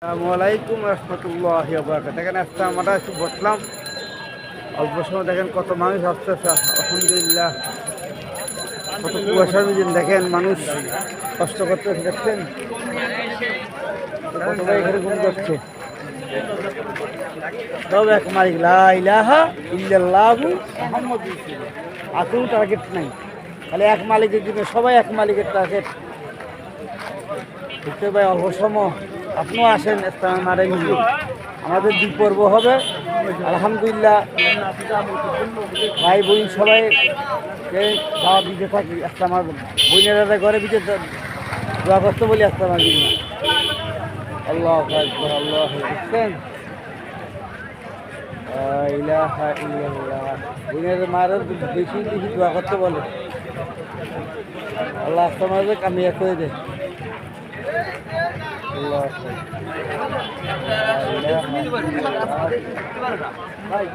আসসালামাইকুম রহমতুল্লাহ বারাকাতুহু। দেখেন আজকে আমরা একটু বসলাম, অল্প সময় দেখেন কত মানুষ আসতেছে। আলহামদুলিল্লাহ, কত কুয়াশার মধ্যে দেখেন মানুষ কষ্ট করতেছে, দেখছেন কত ভাই এখানে ঘুম যাচ্ছে। সব এক মালিক, লা ইলাহা ইল্লাল্লাহু মুহাম্মাদুর রাসূলুল্লাহ। আর কোনো টার্গেট নাই, খালি এক মালিকের জন্য, সবাই এক মালিকের টার্গেট। দেখতে ভাই অল্প সময় আপনিও আসেন, মারে মিলিয়ে আমাদের দুই পর্ব হবে। আলহামদুলিল্লাহ, ভাই বোন সবাই খাওয়া দিতে থাকি। আজকে আমার বোনেরা ঘরে দিতে দোয়া করতে বলি। আজকে আমার আল্লাহ আকবার, আল্লাহ দেখছেন, ইলাহা ইল্লাল্লাহ। বোনের মারা বেশি বেশি দোয়া করতে বলে, আল্লাহ আজকে আমাদের কামিয়া করে দেয়। আল্লাহ ভাই